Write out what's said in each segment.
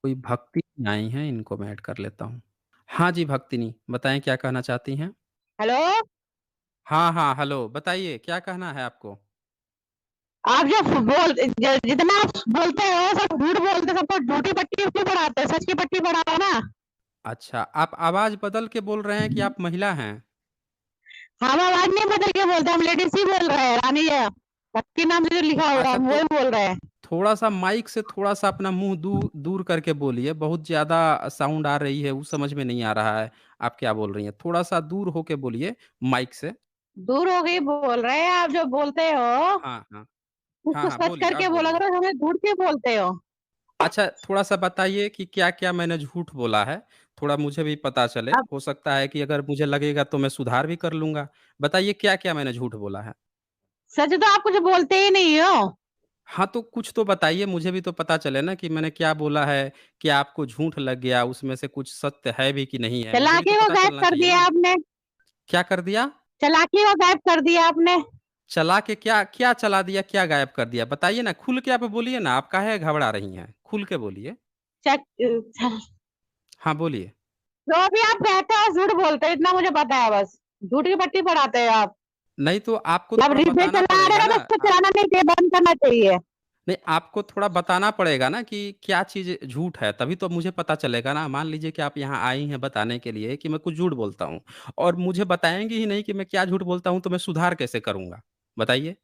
कोई भक्ति आई हैं, इनको मैं ऐड कर लेता हूँ। हाँ जी, भक्तिनी, बताएँ क्या कहना चाहती हैं? हेलो। हाँ, हाँ, हेलो, बताइए क्या कहना है आपको? आप जो जितना आप बोलते हो सब झूठ बोलते, सबको झूठी पट्टी क्यों पढ़ाते हो? सच की पट्टी पढ़ाओ ना। अच्छा, आप आवाज़ बदल के बोल रहे हैं कि आप महिला हैं? हम आवाज नहीं बदल के बोलते, हम लेडीज ही बोल रहे हैं। रानी है भक्ति नाम से जो लिखा हुआ है, अच्छा, हम तो वही बोल रहे हैं। थोड़ा-सा माइक से थोड़ा-सा अपना मुँह दूर करके बोलिए, बहुत ज़्यादा साउंड आ रही है, वो समझ में नहीं आ रहा है, आप क्या बोल रही हैं। थोड़ा-सा दूर होके बोलिए माइक से। दूर हो गई बोल रहे हैं, आप जो बोलते हो हाँ, हाँ। हाँ, उसको हाँ, सच बोलिए, करके अब बोला बोलिए। करो, हमें झूठ क्यों बोलते हो? अच्छा, थोड़ा-सा बताइए कि क्या-क्या मैंने झूठ बोला है? थोड़ा मुझे भी पता चले, अब हो सकता है कि अगर मुझे लगेगा तो मैं सुधार भी कर लूँगा। बताइए क्या-क्या मैंने झूठ बोला है? सच तो आप कुछ बोलते ही नहीं हो। हाँ, तो कुछ तो बताइए, मुझे भी तो पता चले ना कि मैंने क्या बोला है, क्या आपको झूठ लग गया, उसमें से कुछ सत्य है भी कि नहीं है, मुझे भी तो चालाकी को पता गायब चलना कर चाहिए दिया ना। आपने। क्या कर दिया? चालाकी को गायब कर दिया आपने। चला के क्या क्या चला दिया, क्या गायब कर दिया? बताइए ना, खुल के आप बोलिए ना, आप काहे घबरा रही हैं? खुल के बोलिए। चक हाँ, बोलिए। जो भी आप कहते हो झूठ बोलते हो, इतना मुझे पता है बस। झूठ की पट्टी पढ़ाते हो आप। नहीं तो आपको जब थोड़ा रिप्ले बताना चला रहे पड़ेगा हो तो ना। उसको चलाना नहीं चाहिए, बंद करना चाहिए। नहीं, आपको थोड़ा बताना पड़ेगा ना कि क्या चीज़ झूठ है, तभी तो मुझे पता चलेगा ना। मान लीजिए कि आप यहाँ आई हैं बताने के लिए कि मैं कुछ झूठ बोलता हूँ और मुझे बताएँगी ही नहीं कि मैं क्या झूठ बोलता हूँ, तो मैं सुधार कैसे करूँगा? बताइए।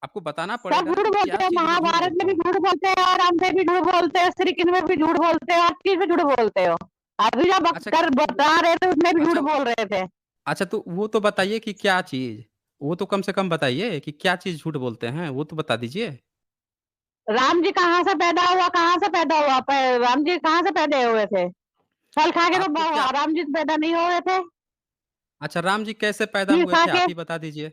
आपको बताना सब पड़ेगा ना झूठ कि क्या बोलते हो, चीज़ मैं झूठ महाभारत में बोलता भी हूँ। झूठ बोलते हो, राम में भी झूठ बोलते हो, श्री कृष्ण में भी झूठ बोलते हो, हर चीज में झूठ बोलते हो। अभी जब अच्छा कर वो बता रहे थे उसमें भी झूठ अच्छा बोल रहे थे। अच्छा तो वो तो बताइए कि क्या चीज़? वो तो कम से कम बताइए कि क्या चीज़ झूठ बोलते हैं, वो तो बता दीजिए। राम जी कहाँ से पैदा हुआ, कहाँ से पैदा हुआ? राम जी कहाँ से पैदा हुए थे? फल खा के तो आपको क्या राम जी पैदा नहीं हो रहे थे। अच्छा राम जी कैसे पैदा खीर हुए खा थे, आप के। ही बता दीजिए।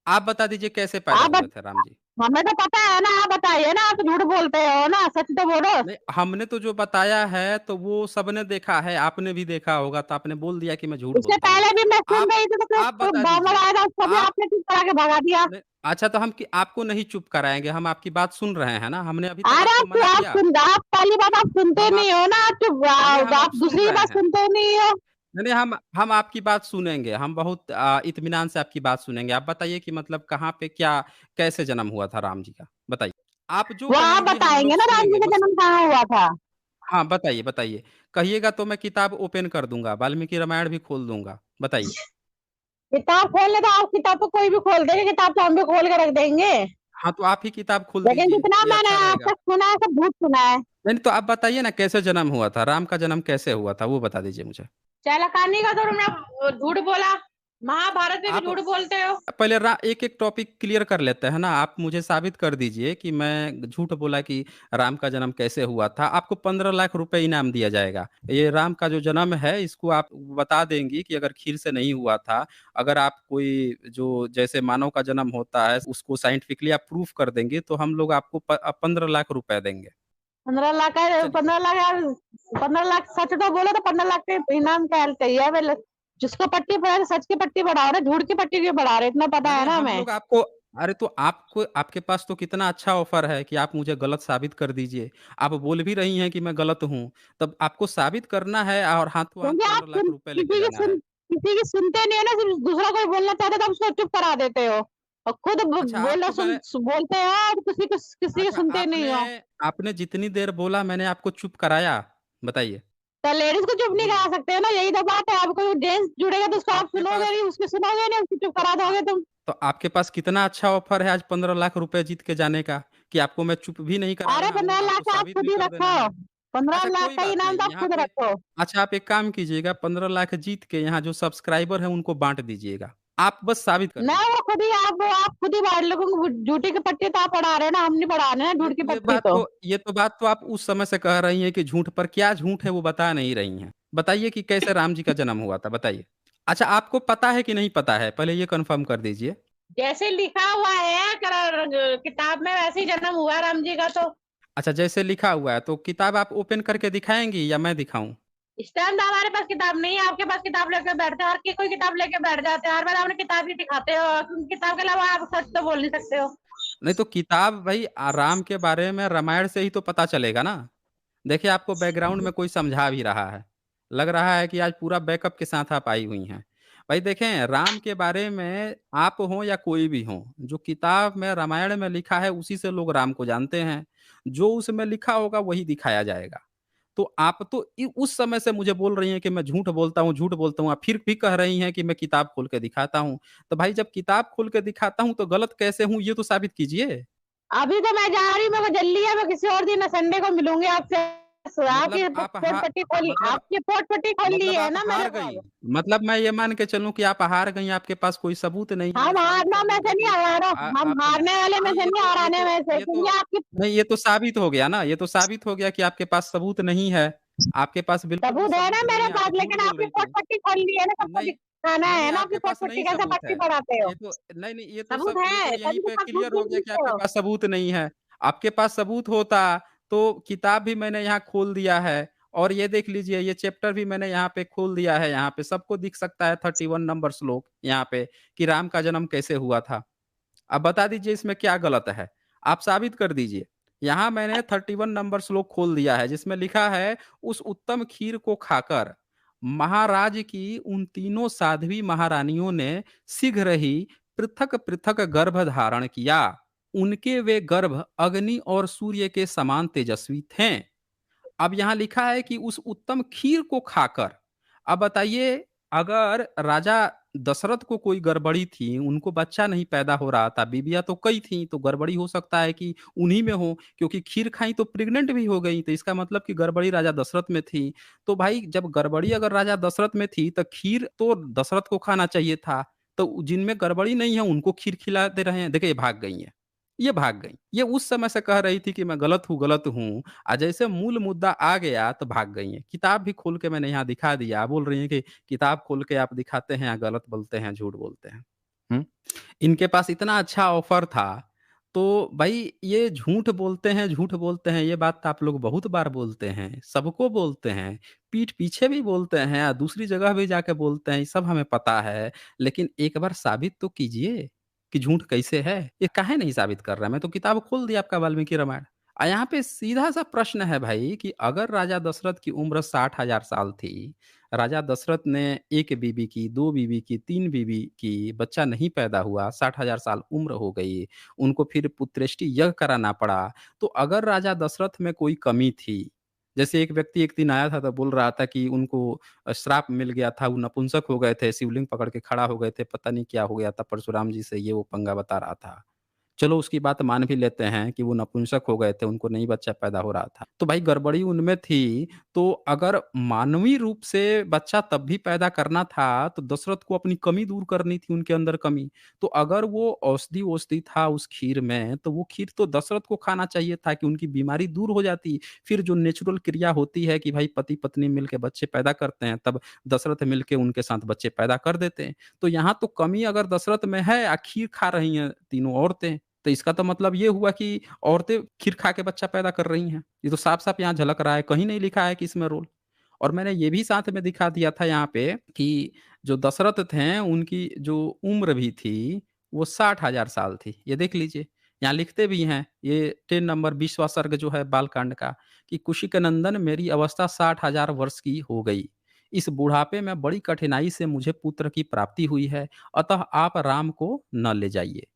आप बता दीजिए कैसे पैदा आप हुए थे राम जी? हमें तो पता है ना, आप बताइए ना, आप तो झूठ बोलते हो ना, सच तो बोलो। नहीं, हमने तो जो बताया है तो वो सबने देखा है, आपने भी देखा होगा तो आपने बोल दिया कि मैं झूठ इससे बोलता हूँ। पहले भी मैं सुन आप रही थी तो आप बता बाबर दीजिए। आया था, उसको भी आप आपने चुप करा के भगा दिया। नहीं अच्छा तो हम कि आपको नहीं चुप कराएँगे, हम आपकी बात सुन रहे हैं ना, हमने अभी तक अरे आपको मना किया? आप पहली बात आप सुनते हम आप नहीं हो ना, चुप नहीं हम आप आप सुन दूसरी रहे बात हैं। सुनते नहीं हो। नहीं, नहीं हम आपकी बात सुनेंगे, हम बहुत इत्मीनान से आपकी बात सुनेंगे। आप बताइए कि मतलब कहाँ पे क्या कैसे जन्म हुआ था राम जी का? बताइए। आप जो वो आप कहेंगी हम बताएंगे लोग ना राम जी सुनेंगे का बस जन्म कहाँ हुआ था। हाँ, बताइए, बताइए। कहिएगा तो मैं किताब ओपन कर दूँगा, वाल्मीकि रामायण भी खोल दूँगा। बताइए। किताब खोलने तो आप किताब तो कोई भी खोल देंगे, किताब तो हम भी खोल के रख देंगे। हाँ, तो आप ही किताब खोल लेकिन दीजिए, जितना ये मैंने अच्छा आज रहेगा। तक सुना है सब झूठ सुना है। नहीं, तो आप बताइए ना कैसे जन्म हुआ था? राम का जन्म कैसे हुआ था? वो बता दीजिए मुझे। चैलाकानी का तो तुमने झूठ बोला। महाभारत में भी आप झूठ बोलते हो। पहले एक-एक टॉपिक क्लियर कर लेते हैं ना। आप मुझे साबित कर दीजिए कि मैं झूठ बोला कि राम का जन्म कैसे हुआ था। आपको 15 लाख रुपए इनाम दिया जाएगा। ये राम का जो जन्म है इसको आप बता देंगी कि अगर खीर से नहीं हुआ था, अगर आप कोई जो जैसे मानव का जन्म होता है उसको साइंटिफिकली आप प्रूफ कर देंगे तो हम लोग आपको 15 लाख रुपए देंगे। 15 लाख का, चलिए। 15 लाख यार। 15 लाख सच तो बोलो तो 15 लाख के इनाम क्या चाहिए हमें। जिसको पट्टी पड़ा सच की पट्टी बढ़ा रहे, झूठ की पट्टी क्यों बढ़ा रहे, इतना पता नहीं, है नहीं ना हम हमें। लोग आपको अरे तो आपको आपके पास तो कितना अच्छा ऑफ़र है कि आप मुझे गलत साबित कर दीजिए। आप बोल भी रही हैं कि मैं गलत हूँ, तब आपको साबित करना है और हाथों-हाथ क्योंकि आप 15 लाख रुपए लेके जाना है। किसी की सुनते नहीं हो ना, सिर्फ दूसरा कोई बोलना चाहता है तो उसको चुप करा देते हो। और खुद अच्छा बोलना आपको मैंने बोलते हो और किसी की अच्छा सुनते नहीं आपने हो। आपने जितनी देर बोला मैंने आपको चुप कराया? बताइए, तो लेडीज को चुप नहीं बोलिए। करा सकते हो ना, यही तो बात है। आप कोई जेंट्स जुड़ेगा तो तो उसको आप आपके सुनोगे पास नहीं, उसकी सुनोगे नहीं, उसको चुप तो करा आ दोगे तुम। तो आपके पास कितना अच्छा ऑफ़र है आज 15 लाख रुपए जीत के जाने का, कि आपको मैं चुप भी नहीं करा अरे रहा हूँ, 15 लाख आपको का आप साबित खुद भी ही कर रखो। देना है। पंद्रह अच्छा लाख कोई का बात इनाम नहीं, तो आप यहाँ खुद पे रखो। अच्छा आप एक काम कीजिएगा 15 लाख जीत के यहाँ जो सब्सक्राइबर हैं उनको बाँट दीजिएगा। आप बस साबित कर ना दीजिए। वो खुद ही आप खुद ही बांट लो। झूठी की पट्टी तो आप पढ़ा रहे हो ना, हम नहीं पढ़ा रहे हैं नहीं झूठ की तो पट्टी तो। ये तो बात तो आप उस समय से कह रही हैं कि झूठ पर क्या झूठ है वो बता नहीं रही हैं। बताइए कि कैसे राम जी का जन्म हुआ था बताइए? अच्छा आपको पता है कि नहीं पता है? पहले ये कन्फर्म कर दीजिए। जैसे लिखा हुआ है किताब में, वैसे ही जन्म हुआ राम जी का तो। अच्छा जैसे लिखा हुआ है तो किताब आप ओपन करके दिखाएँगी या मैं दिखाऊँ? इस टाइम तो हमारे पास किताब नहीं है, आपके पास किताब लेके बैठते हो, हर की कोई किताब लेके बैठ जाते हैं, हर बार आपने किताब ही दिखाते हो, किताब के अलावा आप सच तो बोल नहीं सकते हो। नहीं तो किताब भई राम के बारे में रामायण से ही तो पता चलेगा ना। देखिए आपको बैकग्राउंड में कोई समझा भी रहा है। लग रहा है कि आज पूरा बैकअप के साथ आप आई हुई हैं। भाई देखें, राम के बारे में आप हों या कोई भी हो, जो किताब में रामायण में लिखा है उसी से लोग राम को जानते हैं। जो उसमें लिखा होगा वही दिखाया जाएगा। तो आप तो उस समय से मुझे बोल रही हैं कि मैं झूठ बोलता हूँ, आप फिर भी कह रही हैं कि मैं किताब खोल के दिखाता हूँ। तो भाई जब किताब खोल के दिखाता हूँ तो गलत कैसे हूँ ये तो साबित कीजिए। अभी तो मैं जा रही हूँ, मेरे को जल्दी है, मैं किसी और दिन संडे को मिलूंगी आपसे। आपकी मतलब आप पोट पट्टी खोल, मतलब आपकी पोट पट्टी खोल ली मतलब है आप ना मैंने हार तो गईं। अब। मतलब मैं ये मान के चलूँ कि आप हार गईं, आपके पास कोई सबूत नहीं है, मैं हम साबित हारना कर में दूँ से नहीं देखिए। हारा, हम आप हारने वाले में नहीं से नहीं, हराने में से, क्योंकि आपकी नहीं ये तो साबित हो गया ना, ये तो साबित हो गया कि आपके पास सबूत नहीं है। आपके पास बिल्कुल भी सबूत है ना सबूत नहीं मेरे है, पास, आप झूठ लेकिन बोल आपकी रही पोट थी। पट्टी खोल ली है ना, सबको नहीं, दिखाना नहीं, है नहीं ना आपकी आपके पोट पास पट्टी नहीं कैसे सबूत पट्टी है। पढ़ाते हो। ये तो नहीं, नहीं सबूत ये तो है यहीं तभी तो पे सब झूठ क्लियर हो क्यों गया कि बोलते आपके हो। पास सबूत नहीं है। आपके पास सबूत होता तो किताब भी मैंने यहाँ खोल दिया है और ये देख लीजिए ये चैप्टर भी मैंने यहाँ पे खोल दिया है, यहाँ पे सबको दिख सकता है 31 नंबर श्लोक यहाँ पे कि राम का जन्म कैसे हुआ था। अब बता दीजिए इसमें क्या गलत है? आप साबित कर दीजिए। यहाँ मैंने 31 नंबर श्लोक खोल दिया है जिसमें लिखा है, उस उत्तम खीर को खाकर महाराज की उन तीनों साध्वी महारानियों ने शीघ्र ही पृथक-पृथक गर्भ धारण किया। उनके वे गर्भ अग्नि और सूर्य के समान तेजस्वी थे। अब यहाँ लिखा है कि उस उत्तम खीर को खाकर, अब बताइए अगर राजा दशरथ को कोई गड़बड़ी थी, उनको बच्चा नहीं पैदा हो रहा था, बीवियाँ तो कई थीं, तो गड़बड़ी हो सकता है कि उन्हीं में हो, क्योंकि खीर खाई तो प्रेग्नेंट भी हो गई, तो इसका मतलब कि गड़बड़ी राजा दशरथ में थी। तो भाई जब गड़बड़ी अगर राजा दशरथ में थी, तो खीर तो दशरथ को खाना चाहिए था। तो जिनमें गड़बड़ी नहीं है, उनको खीर खिला दे रहे हैं। देखिए, ये भाग गई हैं। ये भाग गईं। ये उस समय से कह रही थी कि मैं गलत हूँ। जैसे मूल मुद्दा आ गया तो भाग गई हैं। किताब भी खोल के मैंने यहाँ दिखा दिया। आप बोल रही हैं कि किताब खोल के आप दिखाते हैं या गलत बोलते हैं, झूठ बोलते हैं। हुँ? इनके पास इतना अच्छा ऑफ़र था, तो भई ये झूठ बोलते हैं, ये बात तो आप लोग बहुत बार बोलते हैं, सबको बोलते हैं, पीठ पीछे भी बोलते हैं, दूसरी जगह भी जाके बोलते हैं, ये सब हमें पता है। लेकिन एक बार साबित तो कीजिए कि झूठ कैसे है? ये काहे नहीं साबित कर रहा है? मैं तो किताब खोल दिया आपका वाल्मीकि रामायण। यहाँ पे सीधा-सा प्रश्न है भाई कि अगर राजा दशरथ की उम्र 60,000 साल थी, राजा दशरथ ने 1 बीवी की, 2 बीवी की, 3 बीवी की, बच्चा नहीं पैदा हुआ, 60,000 साल उम्र हो गई, उनको फिर पुत्रेष्टि यज्ञ कराना पड़ा। तो अगर राजा दशरथ में कोई कमी थी, जैसे एक व्यक्ति एक दिन आया था तो बोल रहा था कि उनको श्राप मिल गया था, वो नपुंसक हो गए थे, शिवलिंग पकड़ के खड़ा हो गए थे, पता नहीं क्या हो गया था परशुराम जी से, ये वो पंगा बता रहा था। चलो उसकी बात मान भी लेते हैं कि वो नपुंसक हो गए थे, उनको नहीं बच्चा पैदा हो रहा था। तो भाई गड़बड़ी उनमें थी, तो अगर मानवीय रूप से बच्चा तब भी पैदा करना था, तो दशरथ को अपनी कमी दूर करनी थी, उनके अंदर कमी। तो अगर वो औषधि-वौषधि था उस खीर में, तो वो खीर तो दशरथ को खाना चाहिए था कि उनकी बीमारी दूर हो जाती। फिर जो नेचुरल क्रिया होती है कि भाई पति-पत्नी मिलके बच्चे पैदा करते हैं, तब दशरथ मिलके उनके साथ बच्चे पैदा कर देते हैं। तो यहाँ तो कमी अगर दशरथ में है खीर खा रही हैं तीनों औरतें, तो इसका तो मतलब ये हुआ कि औरतें खीर खा के बच्चा पैदा कर रही हैं। ये तो साफ-साफ यहाँ झलक रहा है, कहीं नहीं लिखा है कि इसमें रोल। और मैंने ये भी साथ में दिखा दिया था यहाँ पे कि जो दशरथ थे, उनकी जो उम्र भी थी, वो 60,000 साल थी। ये देख लीजिए, यहाँ लिखते भी हैं, ये 10 नंबर 20वाँ सर्ग जो है बालकांड का कि कुशिक नंदन मेरी अवस्था 60,000 वर्ष की हो गई। इस बुढ़ापे में बड़ी कठिनाई से मुझे पुत्र की प्राप्ति हुई है, अतः आप राम को न ले जाइए।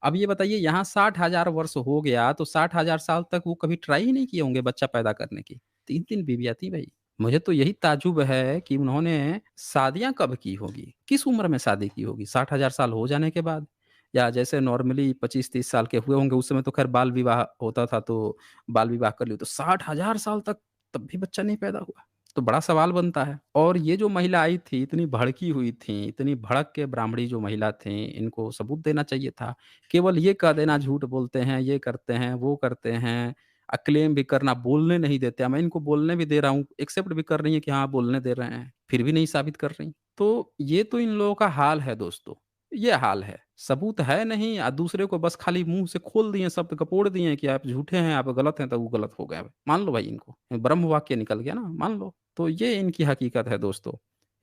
अब ये बताइए यहाँ 60,000 वर्ष हो गया, तो 60,000 साल तक वो कभी ट्राई ही नहीं किए होंगे बच्चा पैदा करने की। 3-3 बीवियाँ थी भई। मुझे तो यही ताज्जुब है कि उन्होंने शादियाँ कब की होगी? किस उम्र में शादी की होगी? 60,000 साल हो जाने के बाद? या जैसे नॉर्मली 25-30 साल के हुए होंगे, उस समय तो खैर बाल विवाह होता था, तो बाल विवाह कर लिया। तो 60,000 साल तक तब भी बच्चा नहीं पैदा हुआ? तो बड़ा सवाल बनता है। और ये जो महिला आई थी, इतनी भड़की हुई थी, इतनी भड़क के ब्राह्मणी जो महिला थीं, इनको सबूत देना चाहिए था। केवल ये कह देना झूठ बोलते हैं, ये करते हैं, वो करते हैं, क्लेम भी करना, बोलने नहीं देते। मैं इनको बोलने भी दे रहा हूँ, एक्सेप्ट भी कर रही हैं कि हाँ, बोलने दे रहे हैं, फिर भी नहीं साबित कर रही। तो ये तो इन लोगों का हाल है दोस्तों, ये हाल है। सबूत है नहीं दूसरे को बस खाली मुँह से खोल दिए, शब्द कपोड़ दिए कि आप झूठे हैं, आप गलत हैं, तो वो गलत हो गया। मान लो भाई इनको, ब्रह्म वाक्य निकल गया ना, मान लो। तो ये इनकी हकीकत है दोस्तों।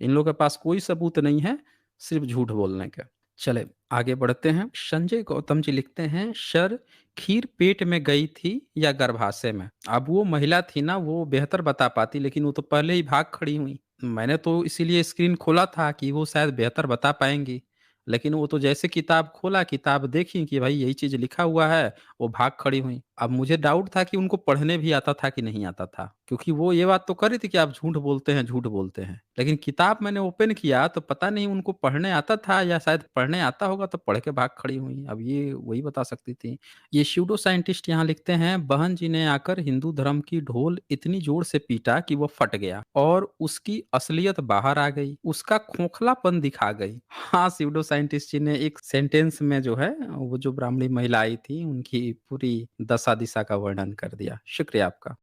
इन लोगों के पास कोई सबूत नहीं है, सिर्फ़ झूठ बोलने के। चले आगे बढ़ते हैं। संजय गौतम जी लिखते हैं, सर खीर पेट में गई थी या गर्भाशय में? अब वो महिला थी ना, वो बेहतर बता पाती, लेकिन वो तो पहले ही भाग खड़ी हुई। मैंने तो इसीलिए स्क्रीन खोला था कि वो शायद बेहतर बता पाएंगी, लेकिन वो तो जैसे किताब खोला, किताब देखी कि भाई यही चीज लिखा हुआ है, वो भाग खड़ी हुई। अब मुझे डाउट था कि उनको पढ़ने भी आता था कि नहीं आता था, क्योंकि वो ये बात तो कर रही थी कि आप झूठ बोलते हैं, झूठ बोलते हैं। लेकिन किताब मैंने ओपन किया तो पता नहीं उनको पढ़ने आता था, या शायद पढ़ने आता होगा तो पढ़ के भाग खड़ी हुई। अब ये वही बता सकती थी। ये स्यूडो साइंटिस्ट यहाँ लिखते हैं, बहन जी ने आकर हिंदू धर्म की ढोल इतनी जोर से पीटा कि वो फट गया और उसकी असलियत बाहर आ गई, उसका खोखलापन दिखा गई। हाँ, स्यूडो साइंटिस्ट जी ने एक सेंटेंस में जो है, वो जो ब्राह्मणी महिला आई थी उनकी पूरी दशा दिशा का वर्णन कर दिया। शुक्रिया आपका।